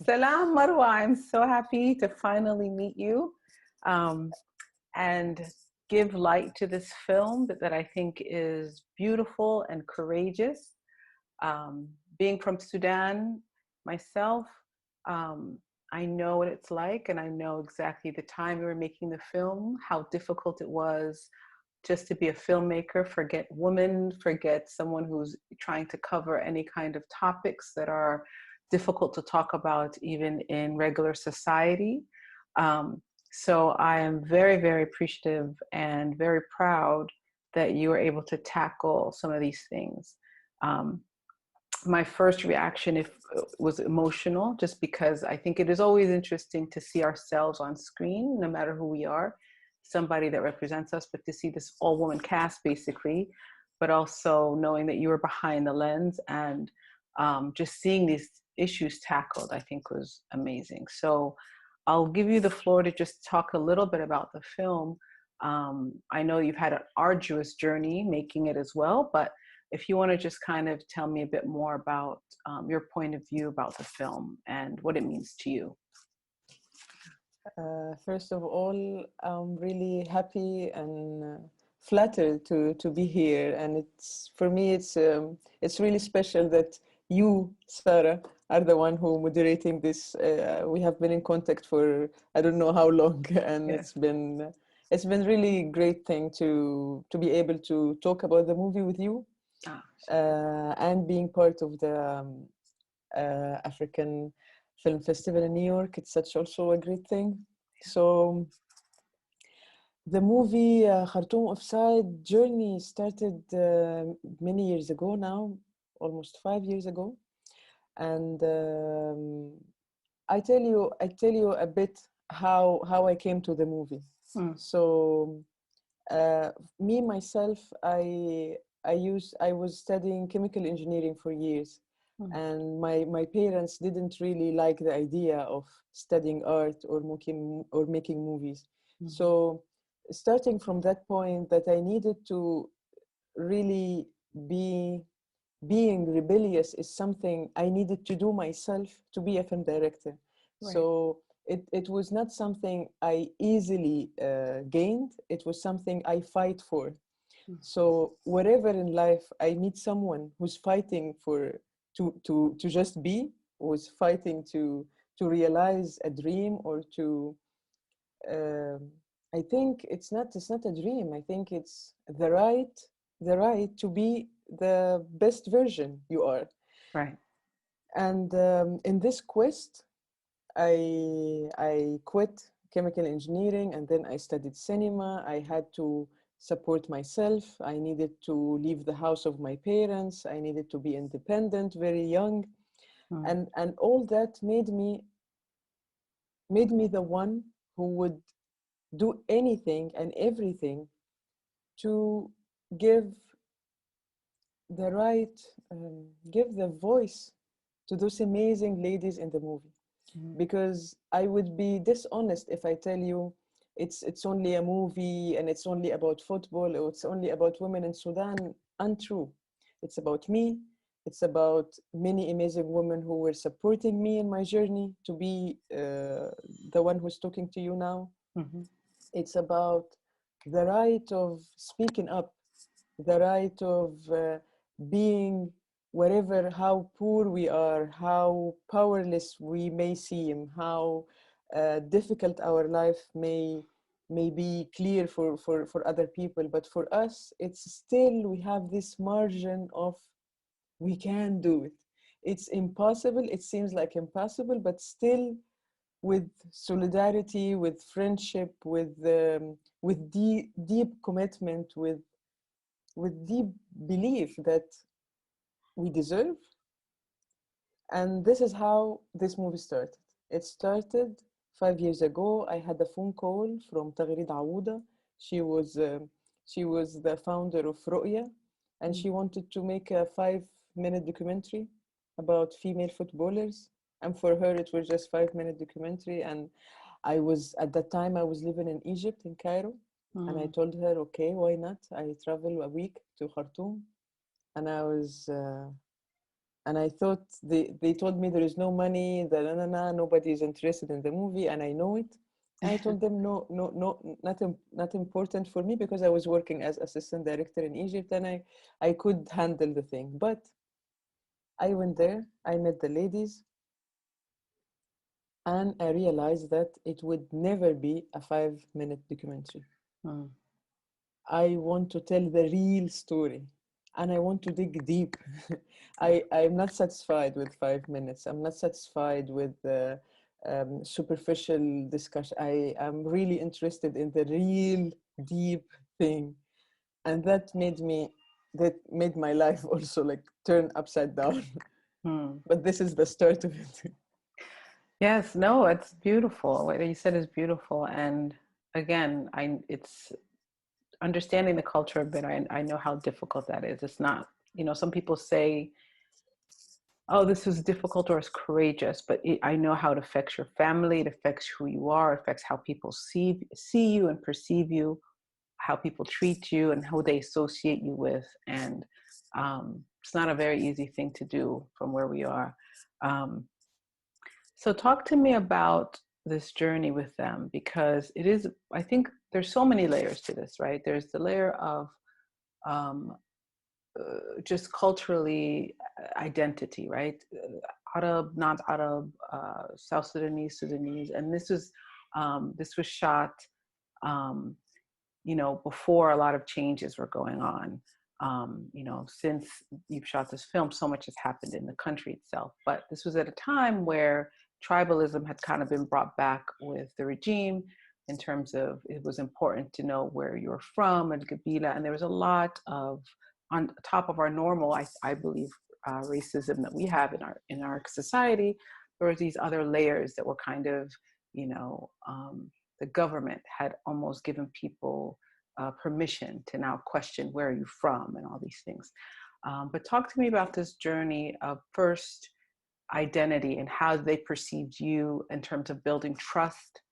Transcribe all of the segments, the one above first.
Salam, Marwa. I'm so happy to finally meet you and give light to this film that I think is beautiful and courageous. Being from Sudan myself, um, I know what it's like, and I know exactly the time we were making the film, how difficult it was just to be a filmmaker, forget women, forget someone who's trying to cover any kind of topics that are difficult to talk about even in regular society. So I am very, very appreciative and very proud that you were able to tackle some of these things. Um, my first reaction was emotional, just because I think it is always interesting to see ourselves on screen, no matter who we are, somebody that represents us, but to see this all-woman cast basically, but also knowing that you were behind the lens and just seeing these issues tackled, I think was amazing. So I'll give you the floor to just talk a little bit about the film. I know you've had an arduous journey making it as well, but if you want to just kind of tell me a bit more about your point of view about the film and what it means to you. First of all, I'm really happy and flattered to be here, and it's for me it's really special that you, Sarah, are the one who moderating this. We have been in contact for I don't know how long, and Yes. it's been really great thing to be able to talk about the movie with you, and being part of the African Film Festival in New York. It's such also a great thing. So the movie Khartoum Offside journey started many years ago now, almost 5 years ago. And I tell you a bit how I came to the movie. So me myself, I was studying chemical engineering for years. And my parents didn't really like the idea of studying art or making movies. So starting from that point, that I needed to really being rebellious is something I needed to do myself to be a film director. Right. So it was not something I easily gained. It was something I fight for. So wherever in life I meet someone who's fighting to just be, was fighting to realize a dream, or to I think it's not a dream. I think it's the right to be the best version you are. Right. And in this quest, I quit chemical engineering, and then I studied cinema. I had to support myself. I needed to leave the house of my parents. I needed to be independent, very young. And all that made me the one who would do anything and everything to give the right, give the voice to those amazing ladies in the movie. Because I would be dishonest if I tell you it's only a movie and it's only about football, or it's only about women in Sudan. Untrue. It's about me. It's about many amazing women who were supporting me in my journey to be the one who's talking to you now. It's about the right of speaking up, the right of being wherever, how poor we are, how powerless we may seem, how difficult our life may be clear for other people. But for us, it's still, we have this margin of we can do it. It's impossible. It seems like impossible, but still, with solidarity, with friendship, with deep commitment, with deep belief that we deserve. And this is how this movie started. It started 5 years ago. I had a phone call from Taghrid Awouda. She was the founder of Ru'ya, and she wanted to make a 5-minute documentary about female footballers. And for her, it was just 5-minute documentary. And at that time, I was living in Egypt, in Cairo. And I told her, okay, why not? I travel a week to Khartoum. And I was And I thought they told me there is no money, nobody is interested in the movie, and I know it. I told them no, no, no, not important for me, because I was working as assistant director in Egypt, and I could handle the thing. But I went there, I met the ladies, and I realized that it would never be a 5-minute documentary. Mm. I want to tell the real story, and I want to dig deep. I'm not satisfied with 5 minutes. I'm not satisfied with the superficial discussion. I am really interested in the real deep thing. And that made my life also like turn upside down. Mm. But this is the start of it. Yes, no, it's beautiful. What you said is beautiful. And again, it's understanding the culture a bit. I know how difficult that is. It's not, some people say, oh, this was difficult or it's courageous, but I know how it affects your family. It affects who you are. It affects how people see you and perceive you, how people treat you and who they associate you with. And it's not a very easy thing to do from where we are. So talk to me about this journey with them, because it is, I think there's so many layers to this, right? There's the layer of um, just culturally identity, right? Arab, not Arab, South Sudanese, Sudanese, and this was shot, um, before a lot of changes were going on. Since you've shot this film, so much has happened in the country itself. But this was at a time where tribalism had kind of been brought back with the regime, in terms of it was important to know where you're from and Gabila. And there was a lot of, on top of our normal, I believe, racism that we have in our society, there was these other layers that were kind of, the government had almost given people permission to now question where are you from and all these things. But talk to me about this journey of first identity and how they perceived you in terms of building trust,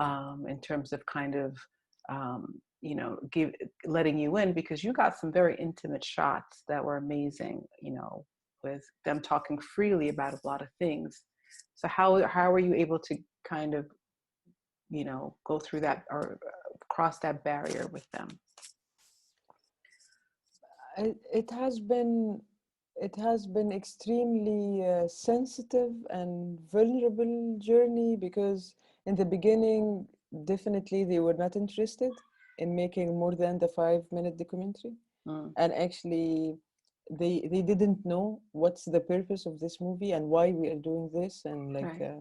in terms of kind of, letting you in, because you got some very intimate shots that were amazing, with them talking freely about a lot of things. So how were you able to kind of, go through that or cross that barrier with them? It has been extremely sensitive and vulnerable journey, because in the beginning definitely they were not interested in making more than the 5-minute documentary. Mm. And actually they didn't know what's the purpose of this movie and why we are doing this, and like Right.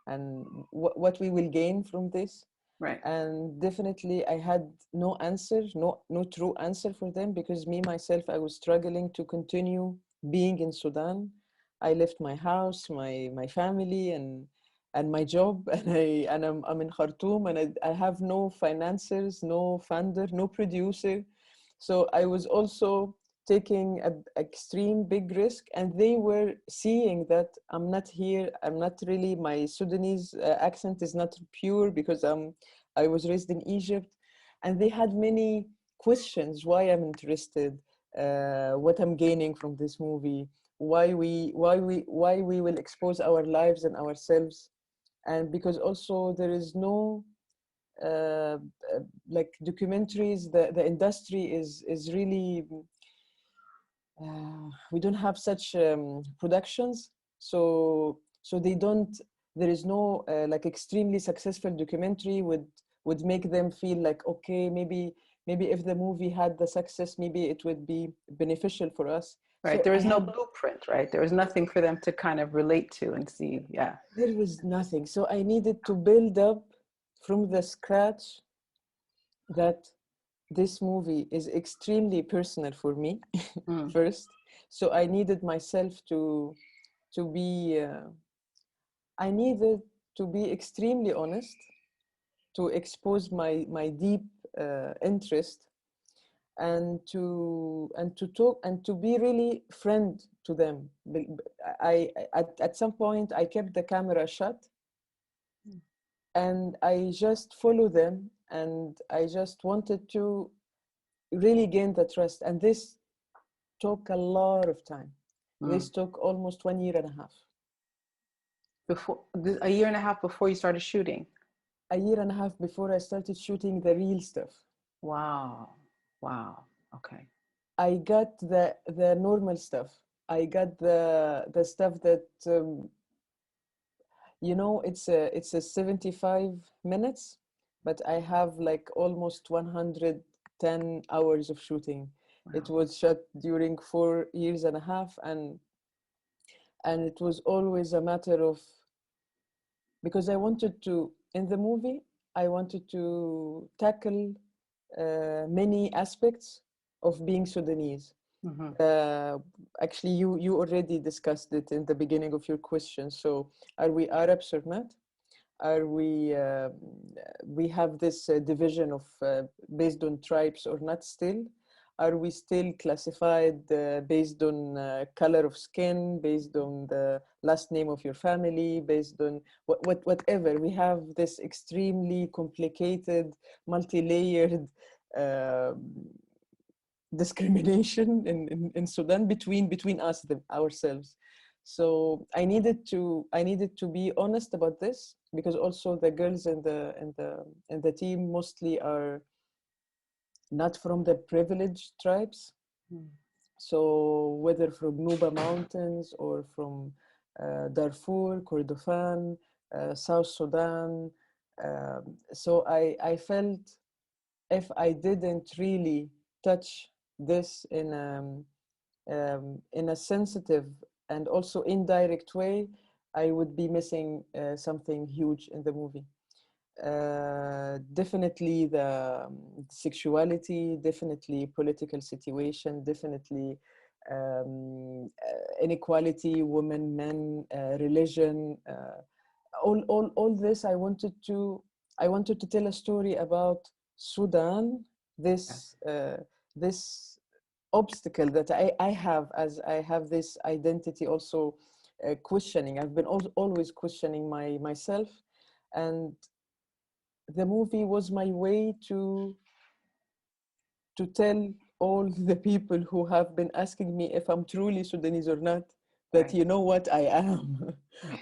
and what we will gain from this. Right. And definitely I had no answer, no true answer for them, because me myself, I was struggling to continue being in Sudan. I left my house, my family, and my job, and I'm in Khartoum, and I have no financiers, no funder, no producer. So I was also taking an extreme big risk, and they were seeing that I'm not here, I'm not really, my Sudanese accent is not pure, because I was raised in Egypt. And they had many questions: why I'm interested, what I'm gaining from this movie, why we will expose our lives and ourselves. And because also there is no uh, like documentaries, the industry is really we don't have such productions, so they don't, there is no like extremely successful documentary would make them feel like, okay, maybe if the movie had the success, maybe it would be beneficial for us. Right. So There I was no had, blueprint, right? There was nothing for them to kind of relate to and see. Yeah. there was nothing, so I needed to build up from the scratch that this movie is extremely personal for me. Mm. First, so I needed myself to be I needed to be extremely honest, to expose my deep interest, and to talk and to be really friend to them. At some point I kept the camera shut, and I just follow them, and I just wanted to really gain the trust, and this took a lot of time. This took almost 1 year and a half. Before a year and a half before you started shooting? A year and a half before I started shooting the real stuff. Wow. Wow. Okay. I got the normal stuff. I got the stuff that you know, it's a 75 minutes, but I have like almost 110 hours of shooting. Wow. It was shot during 4 years and a half, and it was always a matter of, because I wanted to, in the movie, I wanted to tackle many aspects of being Sudanese. Actually, you already discussed it in the beginning of your question. So, are we Arabs or not? Are we have this division of based on tribes or not still? Are we still classified based on color of skin, based on the last name of your family, based on whatever? We have this extremely complicated, multi-layered discrimination in Sudan between us, ourselves. So I needed to be honest about this, because also the girls in the team mostly are not from the privileged tribes. So whether from Nuba Mountains or from Darfur, Kordofan, South Sudan. So I felt if I didn't really touch this in a sensitive and also indirect way, I would be missing something huge in the movie. Definitely the sexuality, definitely political situation, definitely inequality, women, men, religion, all this. I wanted to tell a story about Sudan, this this obstacle that I have, as I have this identity also questioning. I've been always questioning myself, and the movie was my way to tell all the people who have been asking me if I'm truly Sudanese or not, that right. You know what, I am.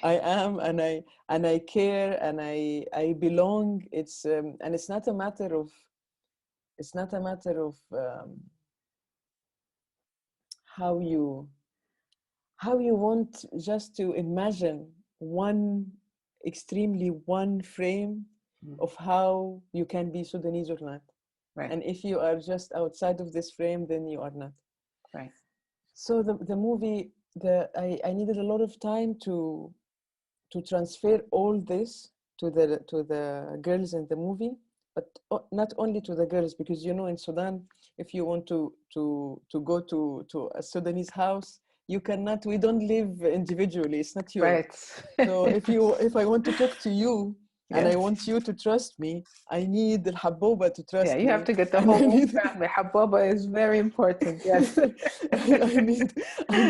I am, and I care, and I belong. It's and it's not a matter of how you want just to imagine one frame of how you can be Sudanese or not. Right. And if you are just outside of this frame, then you are not. Right. So the movie, I needed a lot of time to transfer all this to the girls in the movie, but not only to the girls, because you know, in Sudan, if you want to go to a Sudanese house, you cannot. We don't live individually. It's not you. Right. So if I want to talk to you, and I want you to trust me, I need the Haboba to trust me. Yeah, you have to get the whole family. Haboba is very important. Yes. I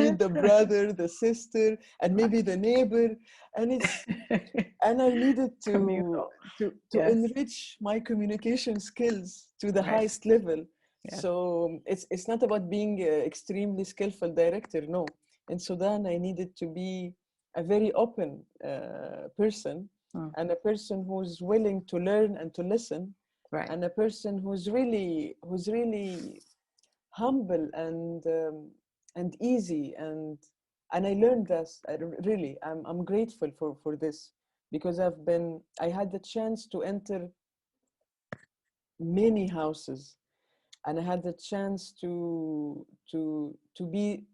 need the brother, the sister, and maybe the neighbor. And I needed to yes. enrich my communication skills to the highest level. Yeah. So it's not about being an extremely skillful director. No, in Sudan, I needed to be a very open person, and a person who's willing to learn and to listen, right. And a person who's really humble and easy, and I learned this. Really, I'm grateful for this, because I had the chance to enter many houses, and I had the chance to be,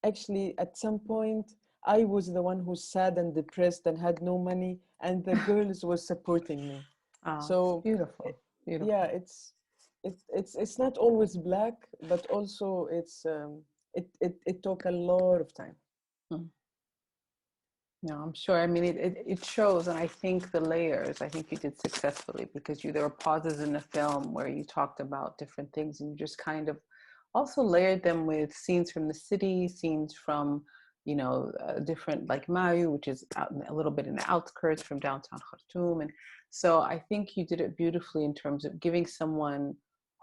actually at some point I was the one who's sad and depressed and had no money, and the girls were supporting me. Oh, so beautiful. Yeah, it's not always black, but also it took a lot of time. No, I'm sure. I mean, it shows, and I think the layers, I think you did successfully, because there were pauses in the film where you talked about different things, and you just kind of also layered them with scenes from the city, scenes from, different, like Mayu, which is out a little bit in the outskirts from downtown Khartoum. And so I think you did it beautifully in terms of giving someone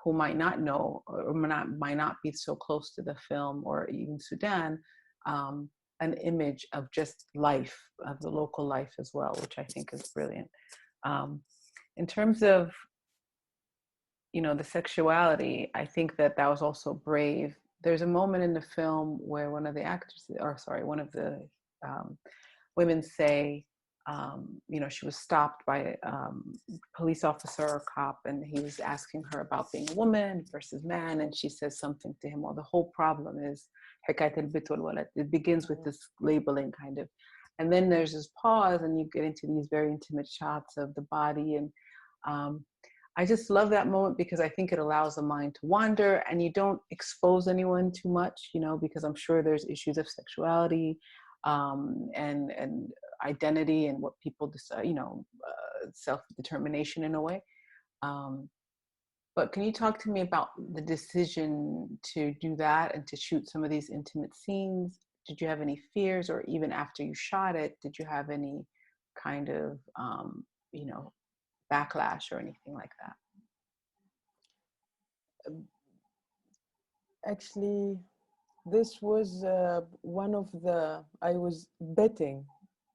who might not know, or might not be so close to the film or even Sudan, an image of just life, of the local life as well, which I think is brilliant. In terms of, you know, the sexuality, I think that that was also brave. There's a moment in the film where one of the actors, or sorry, one of the women say, you know, she was stopped by a police officer or cop, and he was asking her about being a woman versus man, and she says something to him. Well, the whole problem is حكاية البنت والولد. It begins with this labeling kind of, and then there's this pause, and you get into these very intimate shots of the body, and I just love that moment because I think it allows the mind to wander, and you don't expose anyone too much, you know, because I'm sure there's issues of sexuality and identity and what people decide, you know, self-determination in a way. But can you talk to me about the decision to do that and to shoot some of these intimate scenes? Did you have any fears, or even after you shot it, did you have any kind of, you know, backlash or anything like that? Actually, this was one of the, I was betting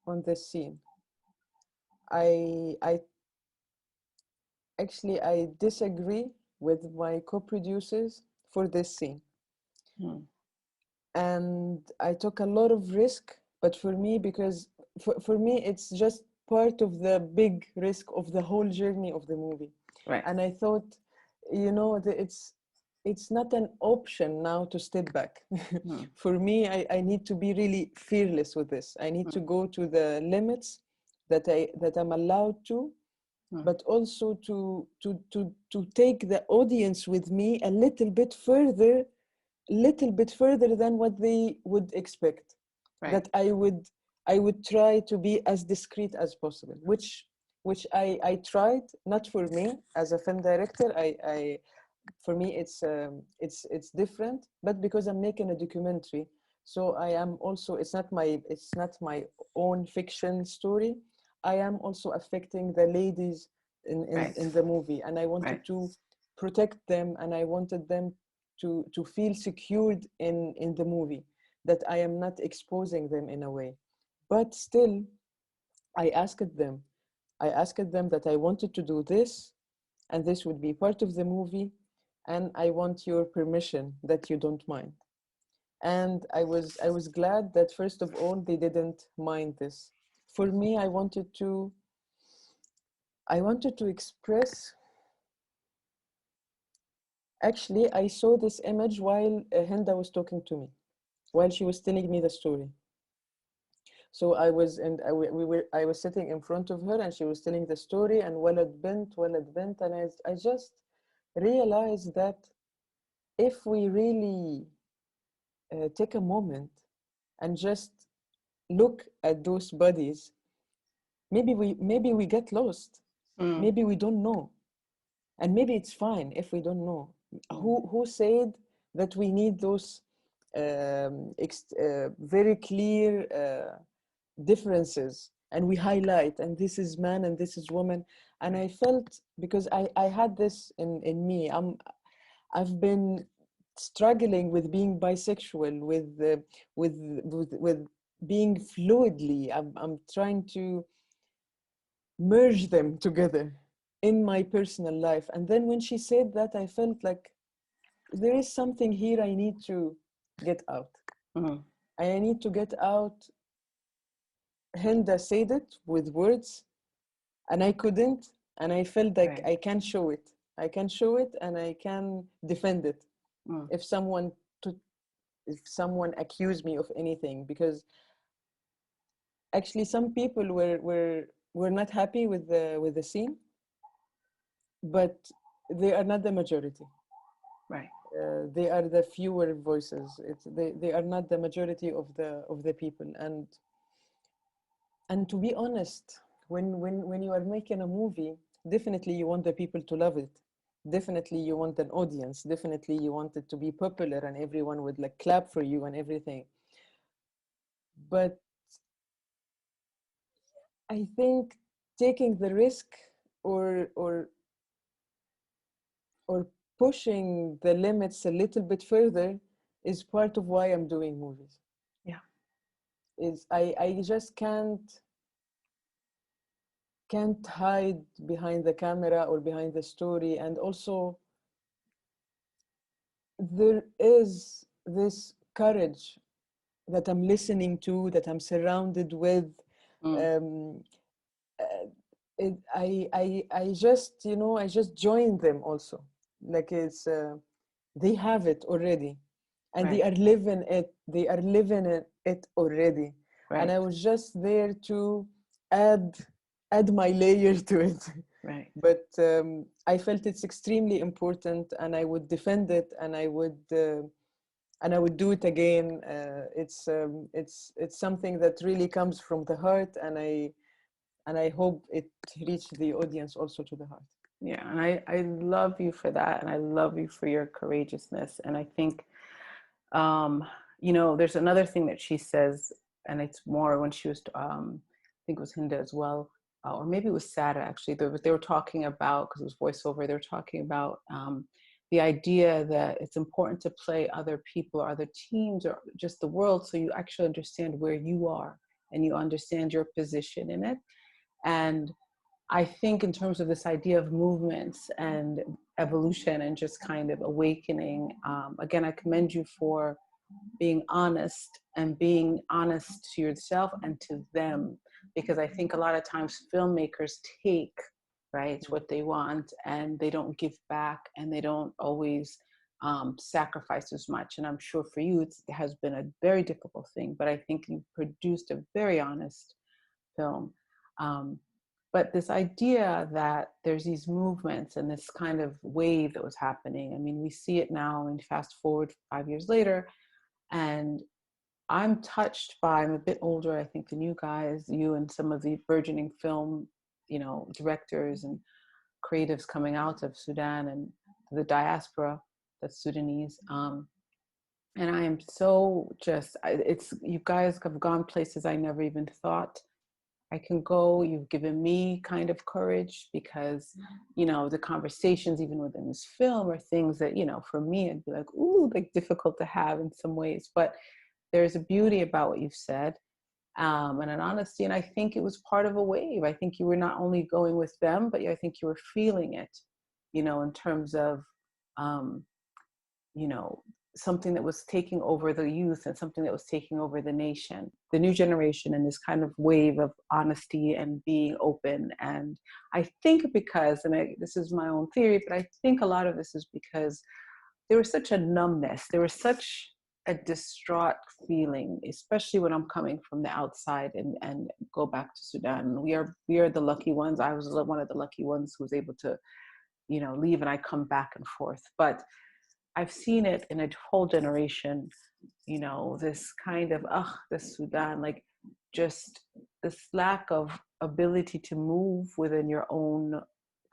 on this scene. I actually, I disagree with my co-producers for this scene. And I took a lot of risk, but for me, because for me, it's just part of the big risk of the whole journey of the movie. Right. And I thought, you know, it's not an option now to step back. For me, I need to be really fearless with this. I need to go to the limits that I'm allowed to, but also to take the audience with me a little bit further than what they would expect. Right. That I would try to be as discreet as possible, which I tried. Not for me as a film director, I for me it's different, but because I'm making a documentary, so I am also, it's not my own fiction story. I am also affecting the ladies in the movie, and I wanted to protect them, and I wanted them to feel secured in the movie, that I am not exposing them in a way. But still, I asked them that I wanted to do this, and this would be part of the movie, and I want your permission that you don't mind. And I was glad that, first of all, they didn't mind this. For me, I wanted to express. Actually, I saw this image while Hinda was talking to me, while she was telling me the story. So I was sitting in front of her, and she was telling the story, and walad bint, and I just realized that if we really take a moment and just look at those bodies, maybe we get lost. Maybe we don't know, and maybe it's fine if we don't know. Who said that we need those very clear differences, and we highlight, and this is man and this is woman? And I felt, because I had this in me, I've been struggling with being bisexual, with being fluidly. I'm trying to merge them together in my personal life. And then when she said that, I felt like there is something here I need to get out. I need to get out. Hilda said it with words, and I couldn't, and I felt like I can show it. I can show it, and I can defend it if someone accused me of anything, because actually some people were not happy with the scene, but they are not the majority. Right. They are the fewer voices. They are not the majority of the people. And to be honest, when you are making a movie, definitely you want the people to love it. Definitely you want an audience. Definitely you want it to be popular, and everyone would like clap for you and everything. But I think taking the risk or pushing the limits a little bit further is part of why I'm doing movies. Yeah. is I just can't hide behind the camera or behind the story. And also there is this courage that I'm listening to, that I'm surrounded with. Mm, Um, uh, I just, you know, I just join them also. Like they have it already, and they right, are living it. They are living it already, and right, I was just there to add add my layer to it. right. But I felt it's extremely important, and I would defend it, and I would do it again. It's something that really comes from the heart, and I hope it reached the audience also to the heart. Yeah, and I love you for that, and I love you for your courageousness. And I think, um, you know, there's another thing that she says, and it's more when she was, I think it was Hinda as well, or maybe it was Sada actually. They were talking about, because it was voiceover, they were talking about the idea that it's important to play other people or other teams or just the world, so you actually understand where you are and you understand your position in it. And I think in terms of this idea of movements and evolution and just kind of awakening, again, I commend you for being honest and being honest to yourself and to them, because I think a lot of times filmmakers take, right, what they want and they don't give back and they don't always sacrifice as much. And I'm sure for you, it has been a very difficult thing, but I think you produced a very honest film. Um, but this idea that there's these movements and this kind of wave that was happening, I mean, we see it now, and fast forward 5 years later, and I'm touched by, I'm a bit older, I think, than you guys, you and some of the burgeoning film, you know, directors and creatives coming out of Sudan and the diaspora that's Sudanese. And I am so just, it's, you guys have gone places I never even thought I can go. You've given me kind of courage because, you know, the conversations even within this film are things that, you know, for me, I'd be like, ooh, like difficult to have in some ways. But there's a beauty about what you've said, and an honesty. And I think it was part of a wave. I think you were not only going with them, but I think you were feeling it, you know, in terms of, um, you know, something that was taking over the youth and something that was taking over the nation, the new generation, and this kind of wave of honesty and being open. And I think because, and this is my own theory, but I think a lot of this is because there was such a numbness, there was such a distraught feeling, especially when I'm coming from the outside and go back to Sudan. We are the lucky ones. I was one of the lucky ones who was able to, you know, leave, and I come back and forth. But I've seen it in a whole generation, you know, this kind of, this Sudan, like just this lack of ability to move within your own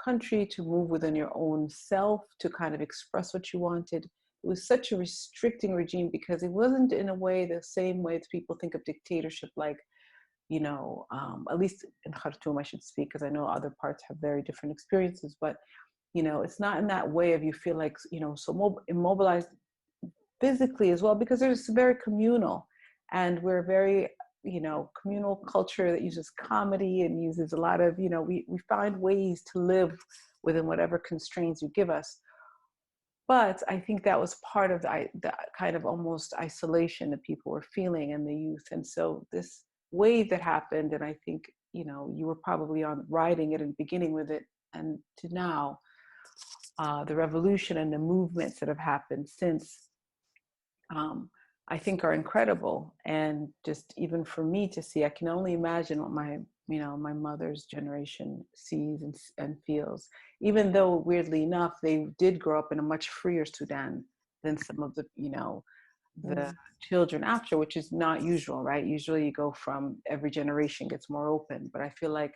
country, to move within your own self, to kind of express what you wanted. It was such a restricting regime because it wasn't in a way the same way that people think of dictatorship, like, you know, at least in Khartoum, I should speak, because I know other parts have very different experiences, but you know, it's not in that way of you feel like, you know, so immobilized physically as well, because it's very communal, and we're very, you know, communal culture that uses comedy and uses a lot of, you know, we find ways to live within whatever constraints you give us. But I think that was part of the kind of almost isolation that people were feeling in the youth. And so this wave that happened, and I think, you know, you were probably on riding it and beginning with it, and to now, the revolution and the movements that have happened since, um, I think are incredible. And just even for me to see, I can only imagine what my, you know, my mother's generation sees and feels, even though weirdly enough, they did grow up in a much freer Sudan than some of the, you know, the Mm. children after, which is not usual, right? Usually you go from every generation gets more open, but I feel like,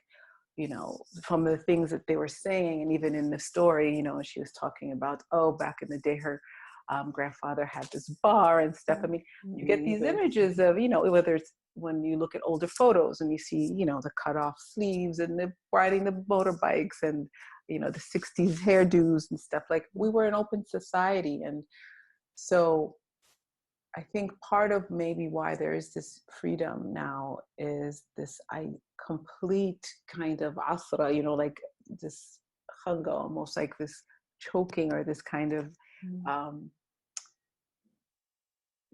you know, from the things that they were saying, and even in the story, you know, she was talking about, oh, back in the day, her grandfather had this bar and stuff. I mean, you get these images of, you know, whether it's when you look at older photos and you see, you know, the cut off sleeves and the riding the motorbikes and, you know, the 60s hairdos and stuff. Like, we were an open society. And so I think part of maybe why there is this freedom now is this complete kind of asra, like this hunger, almost like this choking or this kind of um,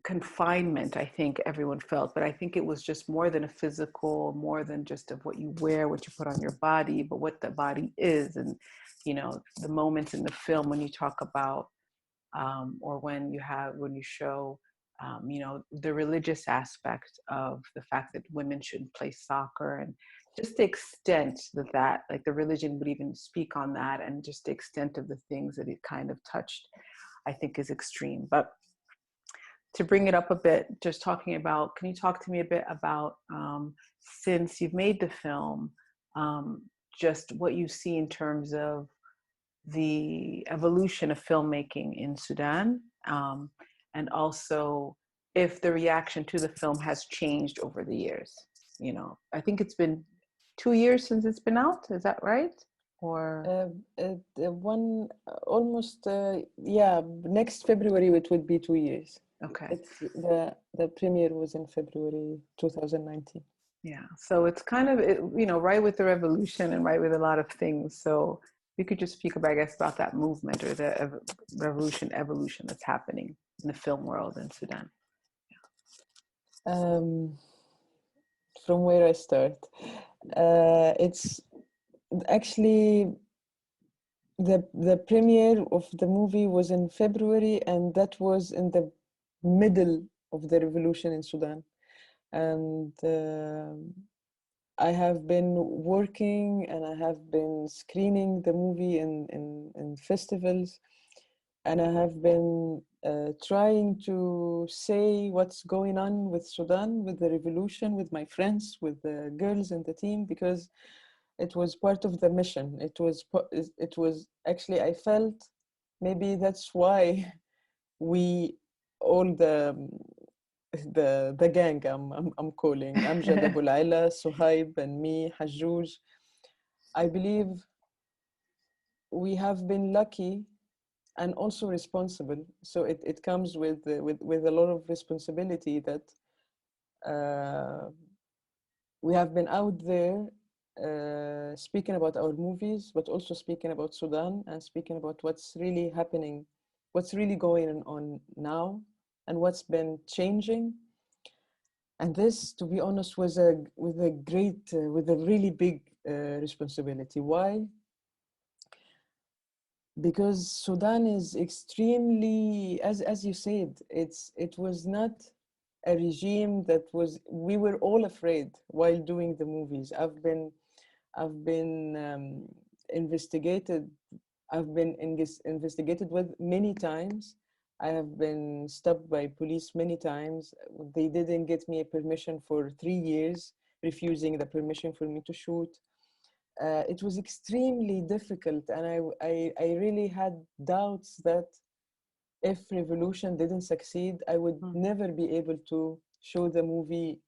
confinement. I think everyone felt, but I think it was just more than a physical, more than just of what you wear, what you put on your body, but what the body is. And the moments in the film when you talk about or when you show the religious aspect of the fact that women shouldn't play soccer, and just the extent that like the religion would even speak on that, and just the extent of the things that it kind of touched, I think is extreme. But to bring it up a bit, just talking about, can you talk to me a bit about, since you've made the film, just what you see in terms of the evolution of filmmaking in Sudan, and also if the reaction to the film has changed over the years. I think it's been 2 years since it's been out. Is that right? Or almost yeah, next February it would be 2 years. okay. It's the premiere was in February 2019. Yeah, so it's kind of right with the revolution and right with a lot of things. So you could just speak about, I guess, about that movement or the evolution that's happening in the film world in Sudan. From where I start, it's actually the premiere of the movie was in February, and that was in the middle of the revolution in Sudan. And I have been working and I have been screening the movie in festivals, and I have been trying to say what's going on with Sudan, with the revolution, with my friends, with the girls in the team, because it was part of the mission. It was actually, I felt maybe that's why we all the gang I'm calling Amjad Abu Laila, Suhaib, and me, Hajjouj. I believe we have been lucky and also responsible. So it comes with a lot of responsibility that we have been out there speaking about our movies, but also speaking about Sudan and speaking about what's really happening, what's really going on now, and what's been changing. And this, to be honest, was with a really big responsibility. Why? Because Sudan is extremely, as you said, it was not a regime that we were all afraid while doing the movies. I've been investigated. I've been investigated with many times. I have been stopped by police many times. They didn't get me a permission for 3 years, refusing the permission for me to shoot. It was extremely difficult, and I really had doubts that if revolution didn't succeed, I would never be able to show the movie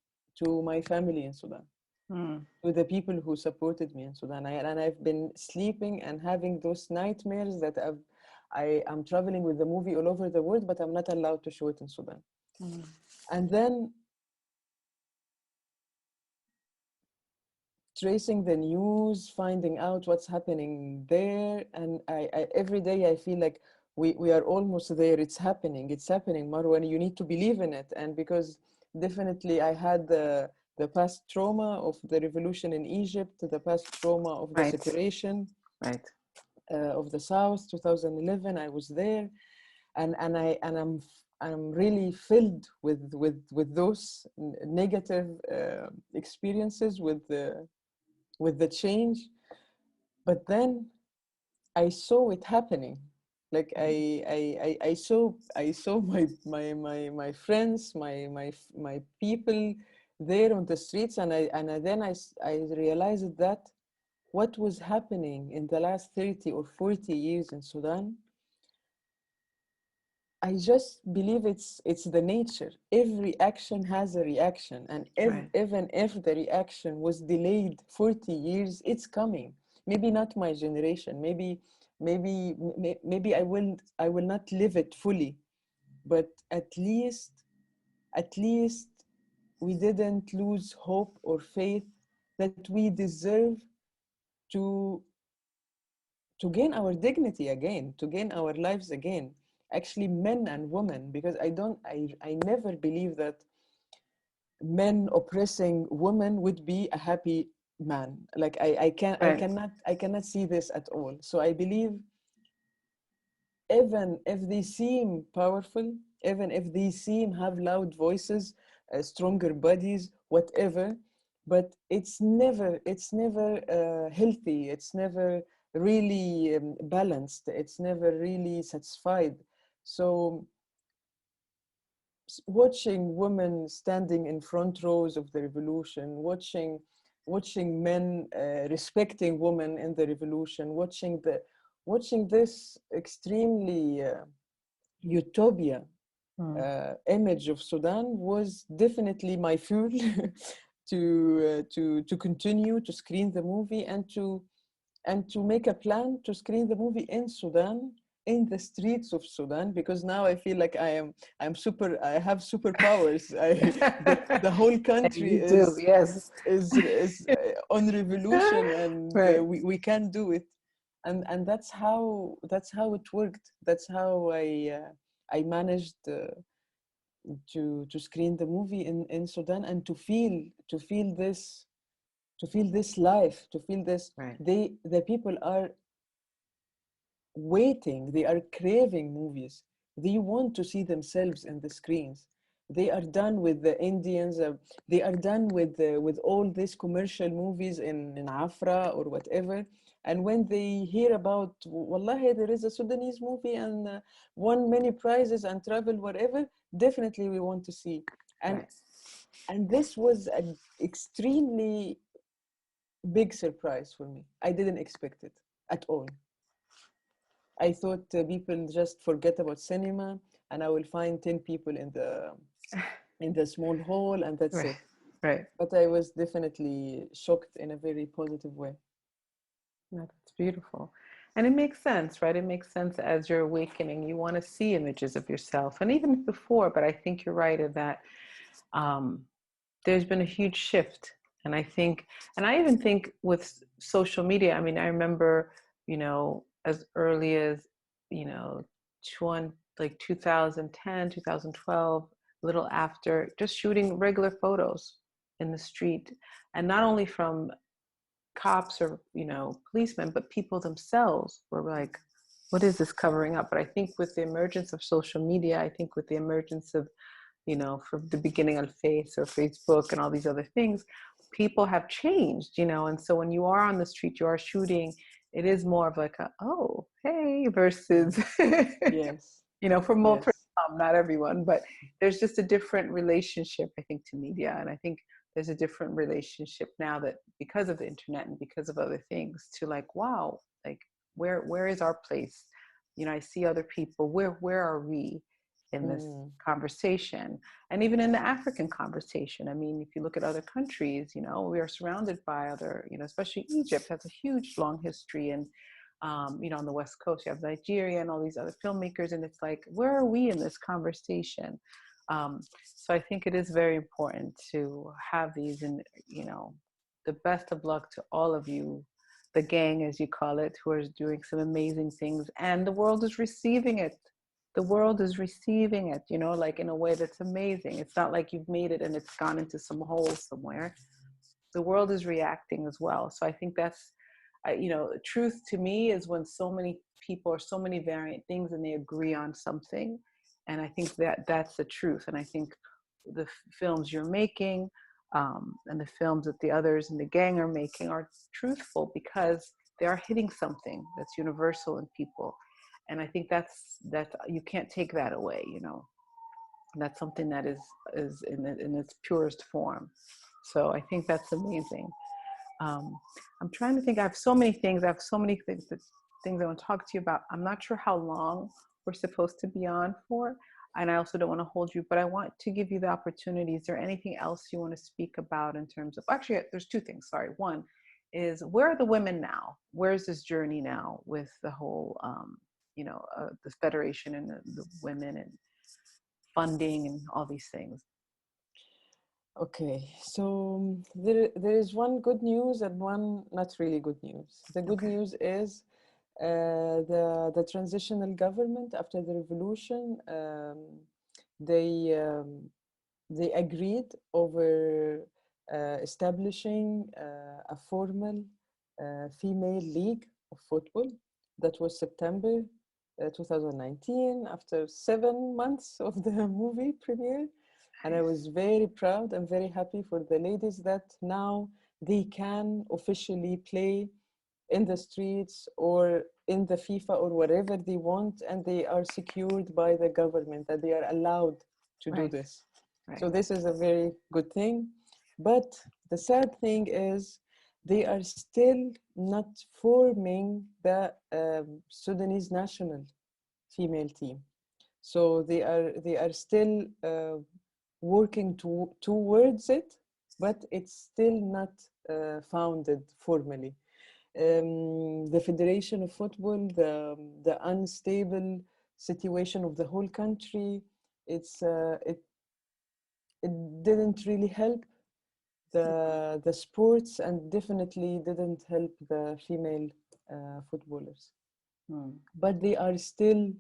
to my family in Sudan, to the people who supported me in Sudan. And I've been sleeping and having those nightmares that I'm traveling with the movie all over the world, but I'm not allowed to show it in Sudan. And then tracing the news, finding out what's happening there. And I every day I feel like we are almost there. It's happening, Marwa. You need to believe in it. And because definitely I had the past trauma of the revolution in Egypt, the past trauma of the separation of the South, 2011, I was there. And I'm really filled with those negative experiences with the change. But then I saw it happening. Like I saw my friends, my people there on the streets, and then I realized that what was happening in the last 30 or 40 years in Sudan, I just believe it's the nature. Every action has a reaction, and even if the reaction was delayed 40 years, it's coming. Maybe not my generation. Maybe I will not live it fully, but at least at least we didn't lose hope or faith that we deserve to gain our dignity again, to gain our lives again. Actually, men and women, because I never believe that men oppressing women would be a happy man. Like Right. I cannot see this at all. So I believe even if they seem powerful, even if they seem have loud voices, stronger bodies, whatever, but it's never healthy. It's never really balanced. It's never really satisfied. So watching women standing in front rows of the revolution, watching men respecting women in the revolution, watching this extremely utopia Mm. image of Sudan was definitely my fuel to continue to screen the movie and to make a plan to screen the movie in Sudan, in the streets of Sudan, because now I feel like I have superpowers. The whole country You do, yes. is on revolution, and Right, we can do it. And that's how it worked. That's how I managed to screen the movie in Sudan, and to feel this life, to feel this. right, The people are waiting, they are craving movies. They want to see themselves in the screens. They are done with the Indians. They are done with all these commercial movies in Afra or whatever. And when they hear about, wallahi, there is a Sudanese movie and won many prizes and travel wherever, definitely we want to see. And right. and this was an extremely big surprise for me. I didn't expect it at all. I thought people just forget about cinema, and I will find 10 people in the small hall, and that's Right, it. right. But I was definitely shocked in a very positive way. No, that's beautiful. And it makes sense, right? It makes sense as you're awakening. You want to see images of yourself, and even before, but I think you're right in that um, there's been a huge shift. And I think, and I even think with social media, I mean, I remember, as early as, you know, 20, like 2010, 2012, a little after, just shooting regular photos in the street. And not only from cops or policemen, but people themselves were like, what is this covering up? But I think with the emergence of social media, I think with the emergence of from the beginning on Face or Facebook and all these other things, people have changed, and so when you are on the street, you are shooting, it is more of like oh, hey, versus Mm. Yes, for more, for yes. some, not everyone, but there's just a different relationship, I think, to media. And I think there's a different relationship now that because of the internet and because of other things to like, wow, like where is our place? I see other people. Where are we in this Mm. conversation? And even in the African conversation, I mean, if you look at other countries, we are surrounded by other, especially Egypt has a huge long history. And on the West Coast, you have Nigeria and all these other filmmakers, and it's like, where are we in this conversation? So I think it is very important to have these, and the best of luck to all of you, the gang, as you call it, who are doing some amazing things, and the world is receiving it. The world is receiving it, like in a way that's amazing. It's not like you've made it and it's gone into some hole somewhere. The world is reacting as well. So I think that's, truth to me is when so many people or so many variant things and they agree on something. And I think that that's the truth. And I think the films you're making, and the films that the others in the gang are making are truthful because they are hitting something that's universal in people. And I think that you can't take that away. That's something that is in its purest form. So I think that's amazing. um, I'm trying to think. I have so many things. I have so many things I want to talk to you about. I'm not sure how long we're supposed to be on for, and I also don't want to hold you, but I want to give you the opportunity. Is there anything else you want to speak about in terms of, actually, there's two things. Sorry. One is, where are the women now? Where's this journey now with the whole, the federation and the women and funding and all these things? Okay, so there is one good news and one not really good news. The good Okay. news is the transitional government after the revolution, they they agreed over establishing a formal female league of football. That was September 2019, after 7 months of the movie premiere. And I Nice. was very proud and very happy for the ladies that now they can officially play in the streets or in the FIFA or wherever they want, and they are secured by the government, that they are allowed to do Right. this. Right. So this is a very good thing. But the sad thing is they are still not forming the Sudanese national female team. So they are still working towards it, but it's still not founded formally. The Federation of Football, the unstable situation of the whole country, it didn't really help the sports, and definitely didn't help the female footballers. Mm. But they are still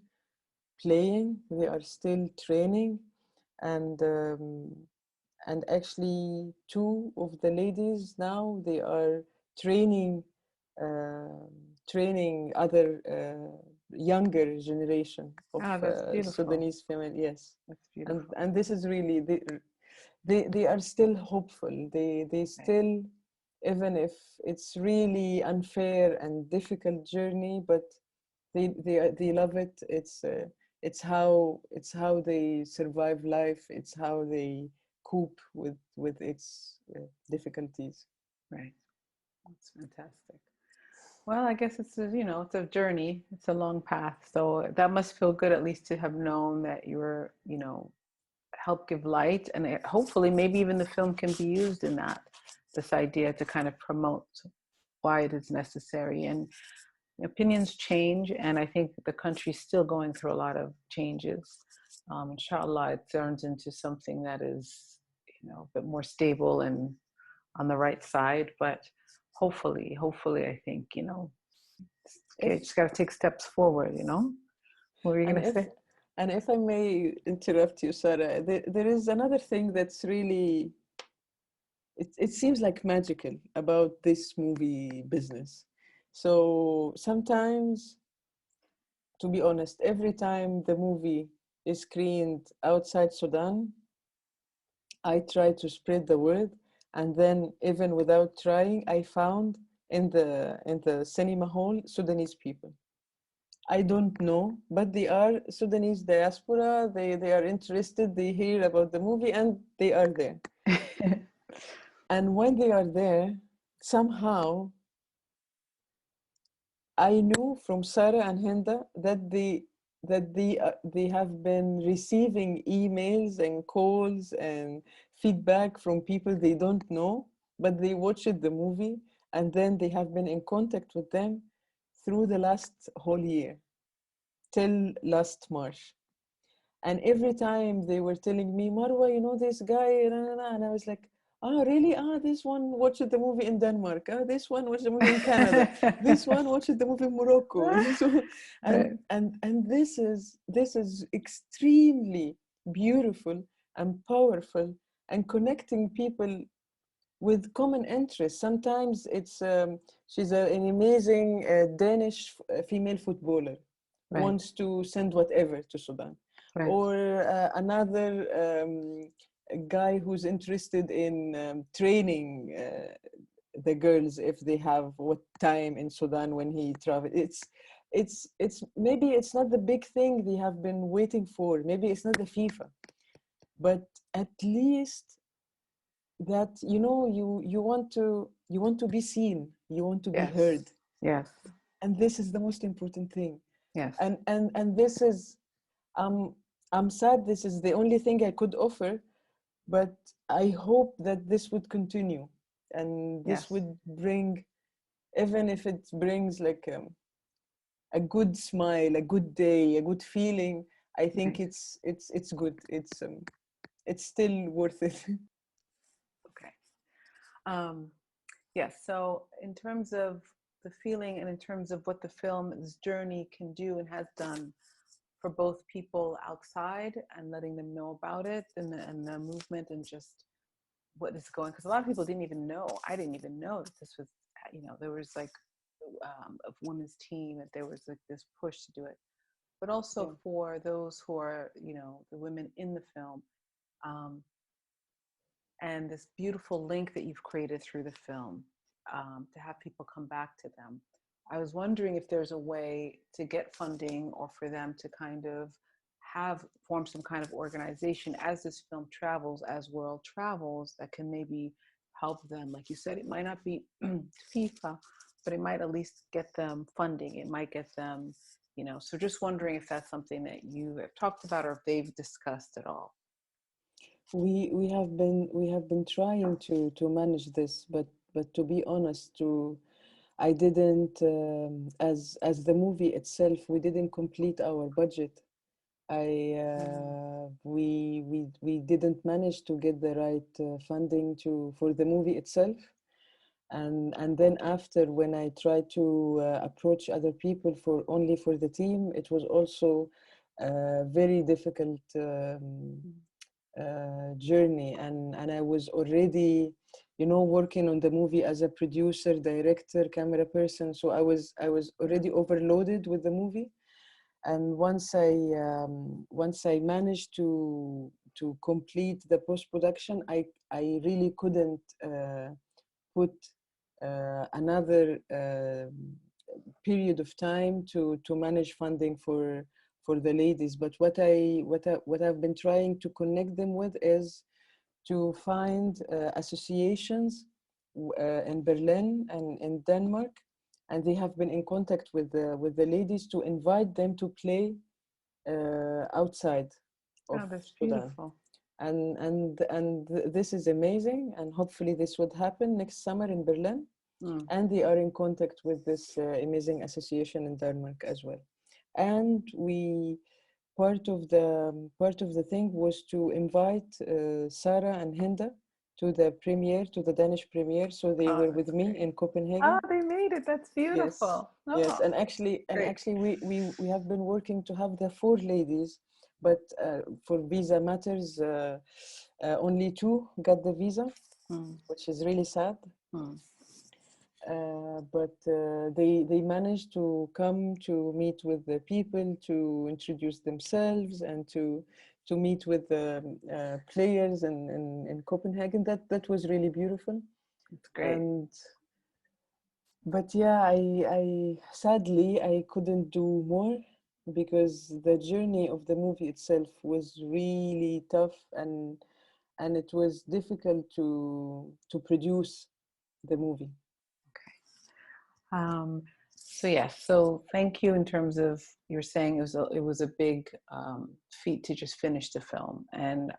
playing, they are still training, and actually two of the ladies now they are training uh, training other younger generation of Ah, that's beautiful. Sudanese female. Yes, That's and beautiful. this is really they are still hopeful. They Right. still, even if it's really unfair and difficult journey, but they love it. It's how they survive life. It's how they cope with its difficulties. Right. That's fantastic. Well, I guess it's it's a journey. It's a long path. So that must feel good at least to have known that you were, help give light, and hopefully maybe even the film can be used in that, this idea to kind of promote why it is necessary. And opinions change, and I think the country's still going through a lot of changes. Inshallah, it turns into something that is, a bit more stable and on the right side. But hopefully, I think, okay, If just got to take steps forward. What were you and gonna if say? and if I may interrupt you, Sarah, there is another thing that's really it seems like magical about this movie business. So sometimes, to be honest, every time the movie is screened outside Sudan, I try to spread the word. And then, even without trying, I found in the cinema hall Sudanese people. I don't know, but they are Sudanese diaspora. They are interested. They hear about the movie, and they are there. And when they are there, somehow I knew from Sarah and Hinda that they have been receiving emails and calls and feedback from people they don't know, but they watched the movie, and then they have been in contact with them through the last whole year till last March. And every time they were telling me, Marwa, this guy, and I was like, ah, really? Ah, this one watched the movie in Denmark. Ah, this one watched the movie in Canada. This one watched the movie in Morocco. This one, Right. and this is extremely beautiful and powerful, and connecting people with common interests. Sometimes she's an amazing Danish female footballer, Right. wants to send whatever to Sudan, Right. or another guy who's interested in training the girls if they have what time in Sudan when he travel. It's maybe it's not the big thing they have been waiting for. Maybe it's not the FIFA, but at least that you want to be seen, you want to be Yes. heard, Yes. and this is the most important thing. Yes. And this is um I'm sad this is the only thing I could offer, but I hope that this would continue, and this Yes. would bring, even if it brings like a good smile, a good day, a good feeling. I think Right. it's good. It's still worth it. Um, yes. So in terms of the feeling and in terms of what the film's journey can do and has done for both people outside and letting them know about it and the movement and just what is going, because a lot of people didn't even know. I didn't even know that this was, there was like a women's team, that there was like this push to do it, but also for those who are, the women in the film, um, and this beautiful link that you've created through the film, to have people come back to them. I was wondering if there's a way to get funding or for them to kind of form some kind of organization as this film travels, as world travels, that can maybe help them. Like you said, it might not be FIFA, but it might at least get them funding. It might get them, so just wondering if that's something that you have talked about or if they've discussed at all. We have been trying to manage this, but to be honest, I didn't, as the movie itself, we didn't complete our budget. We didn't manage to get the right funding for the movie itself, and then after, when I tried to approach other people for the team, it was also a very difficult journey, and I was already, working on the movie as a producer, director, camera person, so I was already overloaded with the movie. And once I managed to complete the post-production, I really couldn't put another period of time to manage funding for the ladies. But what I've been trying to connect them with is to find associations in Berlin and in Denmark, and they have been in contact with the ladies to invite them to play outside of That's Sudan. beautiful. And this is amazing, and hopefully this would happen next summer in Berlin. And they are in contact with this amazing association in Denmark as well. And part of the thing was to invite Sarah and Hinda to the Danish premiere. So they were with me in Copenhagen. They made it. That's beautiful. Yes, and actually, we have been working to have the 4 ladies, but for visa matters, only 2 got the visa, which is really sad. But they managed to come to meet with the people, to introduce themselves, and to meet with the players in Copenhagen. That was really beautiful. It's great. But yeah, I sadly I couldn't do more, because the journey of the movie itself was really tough, and it was difficult to produce the movie. So yes, so thank you. In terms of, you're saying it was a big feat to just finish the film, and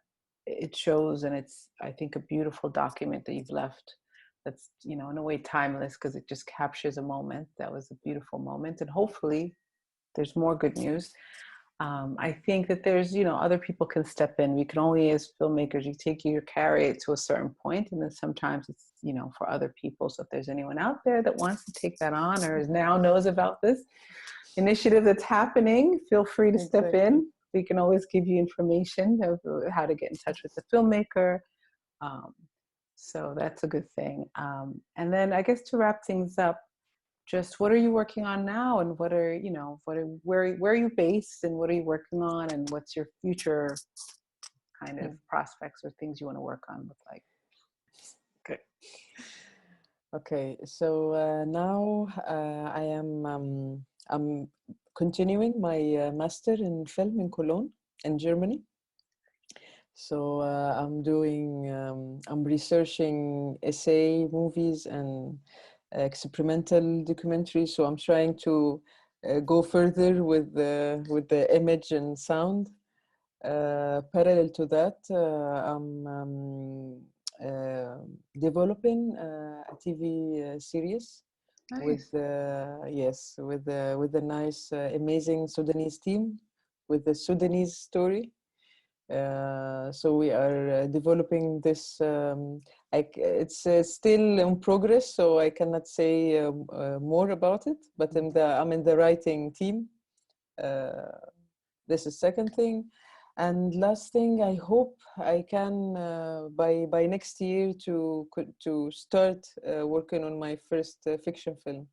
it shows, and it's, I think, a beautiful document that you've left. That's, in a way timeless, because it just captures a moment that was a beautiful moment, and hopefully there's more good news. I think that there's, other people can step in. We can only, as filmmakers, you carry it to a certain point, and then sometimes it's, for other people. So if there's anyone out there that wants to take that on, or now knows about this initiative that's happening, feel free to step in. We can always give you information of how to get in touch with the filmmaker. So that's a good thing. And then I guess to wrap things up, just what are you working on now, and where are you based, and what are you working on, and what's your future kind of prospects or things you want to work on look like? Okay, so now I'm continuing my master in film in Cologne, in Germany. So I'm researching essay movies and experimental documentaries. So I'm trying to go further with the image and sound. Parallel to that, I'm developing a TV series. Nice. with a nice, amazing Sudanese team, with the Sudanese story. So we are developing this. It's still in progress, so I cannot say more about it. But I'm in the writing team. This is second thing, and last thing. I hope I can by next year to start working on my first fiction film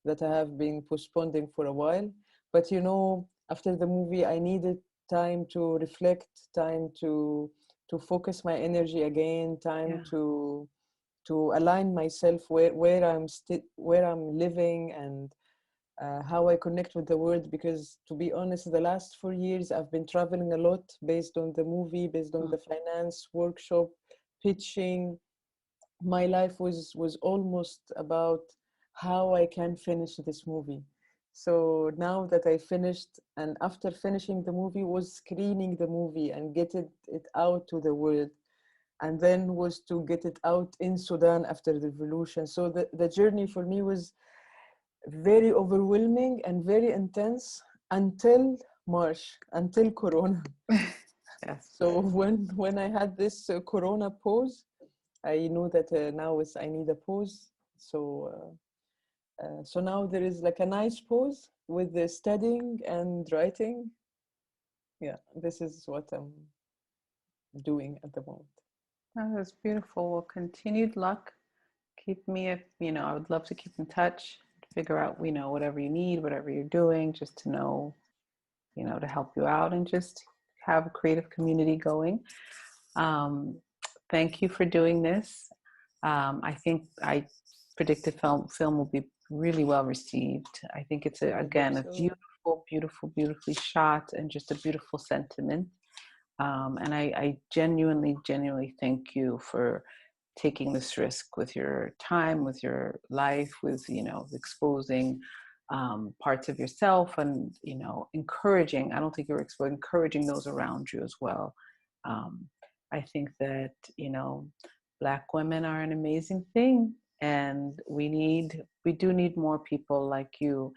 that I have been postponing for a while. But you know, after the movie, I needed time to reflect, time to focus my energy again, time Yeah. to align myself where I'm living, and how I connect with the world. Because to be honest, the last 4 years I've been traveling a lot based on the movie, based on Mm. the finance workshop, pitching. My life was almost about how I can finish this movie. So now that I finished, and after finishing the movie, was screening the movie and get it out to the world, and then was to get it out in Sudan after the revolution. So the journey for me was very overwhelming and very intense until March, until Corona. Yes. So when I had this Corona pause, I know that now I need a pause. So now there is like a nice pause with the studying and writing. Yeah, this is what I'm doing at the moment. Oh, that's beautiful. Well, continued luck. Keep me, I would love to keep in touch, figure out, whatever you need, whatever you're doing, just to know, to help you out and just have a creative community going. Um, Thank you for doing this. I think I predict the film will be really well received. I think it's I hope again a so. beautiful, beautiful, beautifully shot and just a beautiful sentiment. And I genuinely, genuinely thank you for taking this risk with your time, with your life, with exposing parts of yourself, and encouraging. I don't think you're exposing, encouraging those around you as well. Um, I think that Black women are an amazing thing, and we do need more people like you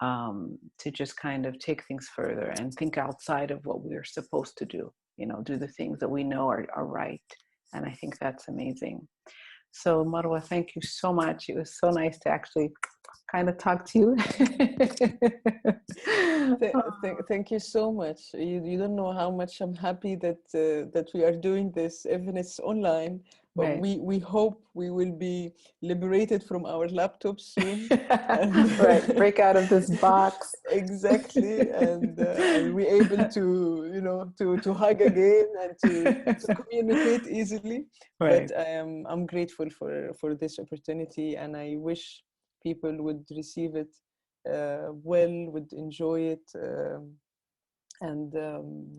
to just kind of take things further and think outside of what we're supposed to do, do the things that we know are right. And I think that's amazing. So, Marwa, thank you so much. It was so nice to actually kind of talk to you. Thank you so much. You don't know how much I'm happy that we are doing this, even it's online. But Right. we hope we will be liberated from our laptops soon, and Right. Break out of this box. exactly, and we able to to hug again and to communicate easily. But Right. I'm grateful for this opportunity, and I wish people would receive it well, would enjoy it, and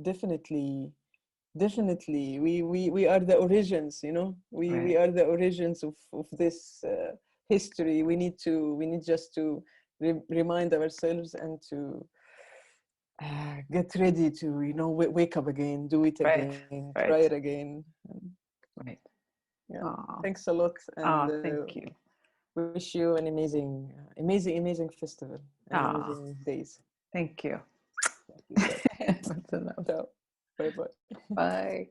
definitely we are the origins, we Right. are the origins of this history. We need just to remind ourselves and to get ready to wake up again, do it Right. again, try Right. it again. Right. Yeah, Oh, thanks a lot, and thank you. wish you an amazing festival and Oh, amazing days. thank you. Thank you. Ciao. That's enough. Ciao. Bye bye. Bye.